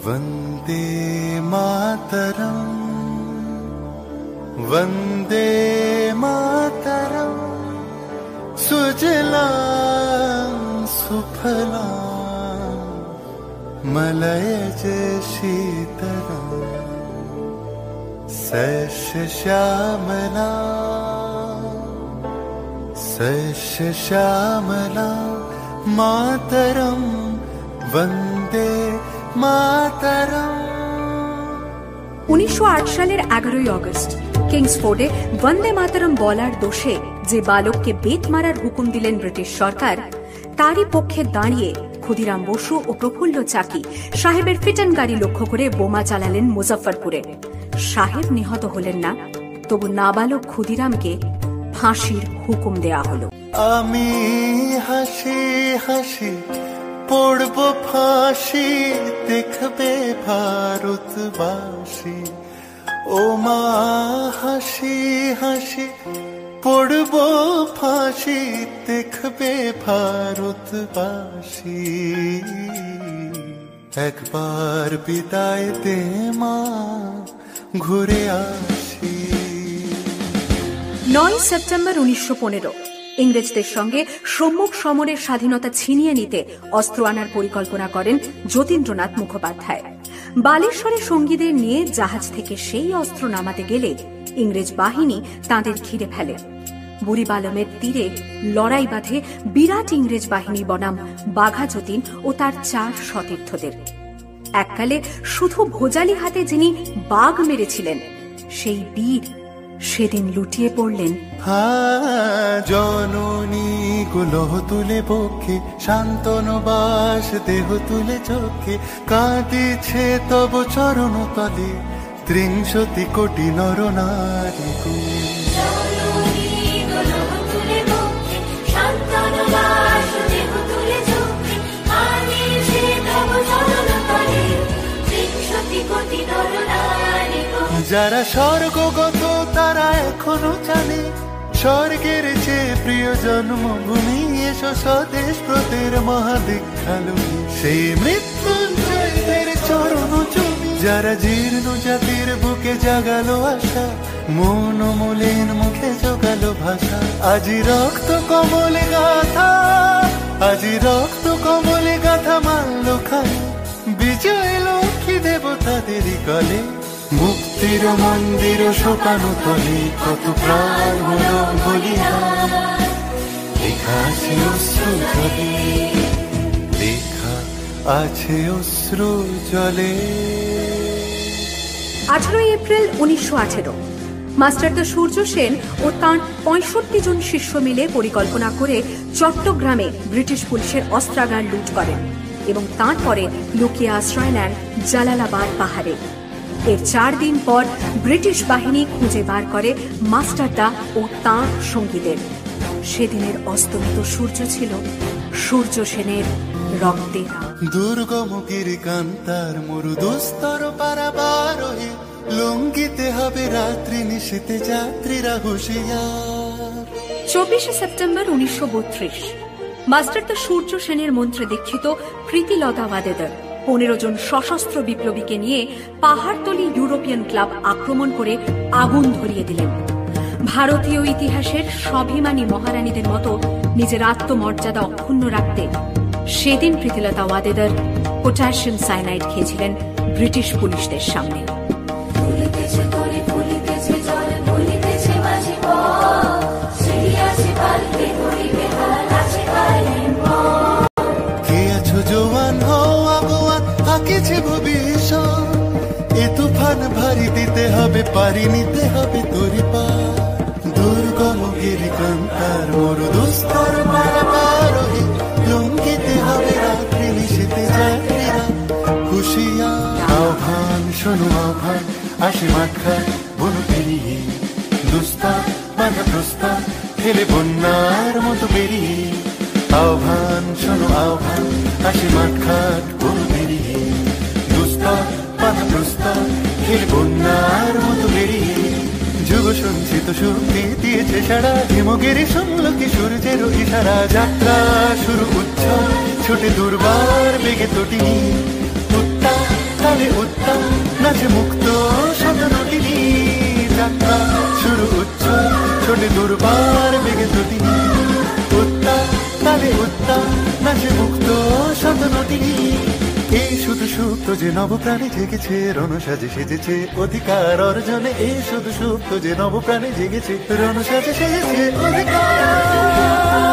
वंदे मातरम वंदे मातरम सुजलां सुफलां मलयज शीतलां सस्य श्यामलां मातरम वंदे मातरम। 1908 সালের 11ই আগস্ট কিংসফোর্ডে বন্দে মাতরম বলার দোষে যে বালককে বেত মারার হুকুম দিলেন ব্রিটিশ সরকার, তারই পক্ষে দাঁড়িয়ে ক্ষুদিরাম বসু ও প্রফুল্ল চাকি সাহেবের ফিটন গাড়ি লক্ষ্য করে বোমা চালালেন মুজফ্ফরপুরে। সাহেব নিহত হলেন না, তবু নাবালক ক্ষুদিরামকে ফাঁসির হুকুম দেয়া হল। আমি হাসি হাসি পড়ব ফাঁসি, দেখবে ভারতবাসী। ও মা হাসি হাসি পড়ব ফাঁসি, দেখবে ভারতবাসী। একবার বিদায় দে মা, ঘুরে আসি। 9 সেপ্টেম্বর 1915 ইংরেজদের সঙ্গে সম্মুখ সমরের স্বাধীনতা ছিনিয়ে নিতে অস্ত্র আনার পরিকল্পনা করেন যতীন্দ্রনাথ মুখোপাধ্যায়। বালেশ্বরে সঙ্গীদের নিয়ে জাহাজ থেকে সেই অস্ত্র নামাতে গেলে ইংরেজ বাহিনী তাঁদের ঘিরে ফেলে। বুড়িবালমের তীরে লড়াই বাঁধে বিরাট ইংরেজ বাহিনী বনাম বাঘা যতীন ও তার 4 সতীর্থদের। এককালে শুধু ভোজালি হাতে যিনি বাঘ মেরেছিলেন, সেই বীর সেদিন লুটিয়ে পড়লেন। জননী গুলহ তুলে বক্ষে, শান্তনু বাস দেহ তুলে চোখে, কাঁদিছে তব চরণ তলে 30 কোটি নর নারী। যারা স্বর্গগত তারা এখনো জানে, স্বর্গের চেয়ে প্রিয় জন্মভূমি, এসো স্বদেশ ব্রতের মহাদীক্ষালুমি। সেই মৃত্যুঞ্জয়দের চরণ চুমি, যারা জীর্ণ জাতির বুকে জাগালো আশা, মন মলিন মুখে জোগালো ভাষা। আজি রক্ত কমলে গাথা, আজি রক্ত কমলে গাথা মানল খাই, বিজয় লক্ষ্মী দেবতাদেরই গলে। মুক্তির মন্দির শোকানো তলে, কত প্রাণ হলো বলিদান, লেখা আছে অশ্রু জলে, লেখা আছে অশ্রু জলে। 18 এপ্রিল 1918 মাস্টারদা সূর্য সেন ও তাঁর 65 জন শিষ্য মিলে পরিকল্পনা করে চট্টগ্রামে ব্রিটিশ পুলিশের অস্ত্রাগার লুট করেন এবং তারপরে লুকিয়ে আশ্রয় নেন জালালাবাদ পাহাড়ে। এর 4 দিন পর ব্রিটিশ বাহিনী খুঁজে বার করে মাস্টারদা ও তাঁর সঙ্গীদের। সেদিনের অস্তমিত সূর্য ছিল সূর্য সেনের রক্তে। দুর্গম গিরিকান্তার মরু দুস্তর পারাবার হয়ে, লঙ্ঘিতে হবে রাত্রি নিশীতে যাত্রীরা হুঁশিয়ার। 24 সেপ্টেম্বর 1932 মাস্টারদা সূর্য সেনের মন্ত্রে দীক্ষিত প্রীতিলতা ওয়াদেদার 15 জন সশস্ত্র বিপ্লবীকে নিয়ে পাহাড়তলি ইউরোপিয়ান ক্লাব আক্রমণ করে আগুন ধরিয়ে দিলেন। ভারতীয় ইতিহাসের স্বাভিমানী মহারানীদের মতো নিজের আত্মমর্যাদা অক্ষুণ্ণ রাখতে সেদিন প্রীতিলতা ওয়াদেদার পটাশিয়াম সায়ানাইড খেয়েছিলেন ব্রিটিশ পুলিশদের সামনে। এ তুফান ভারী দিতে হবে, পারি নিতে হবে তোরি পা। দুর্গম গিরিকান্তার মরু দুস্তর পারাবার হয়ে, লঙ্ঘিতে হবে রাত্রি নিশীতে যাত্রীরা হুঁশিয়ার। আহ্বান শোনো আহ্বান, আসে মাখা বনু পেরিয়ে, দুস্তার বাধা প্রস্তার ফেলে বন্যার মতো বেরিয়ে। আহ্বান শোনো আহ্বান, আসে মাখাট বনু পেরিয়ে, দুস্তার বাধা প্রস্তার ফেলে বন্যার মতো বেরিয়ে। যুগ সঞ্চিত শক্তি দিয়েছে সারা, হিমগিরি শুনল কি সূর্যের ইশারা। যাত্রা শুরু উচ্ছল ছোটে দুর্বার বেগে তটিনী, উত্তাল তিনি। এই শুধু সুপ্ত যে নবপ্রাণে জেগেছে, রণসাজে সেজেছে অধিকার অর্জনে। এই শুধু সুপ্ত যে নবপ্রাণে জেগেছে, রণসাজে সেজেছে অধিকার।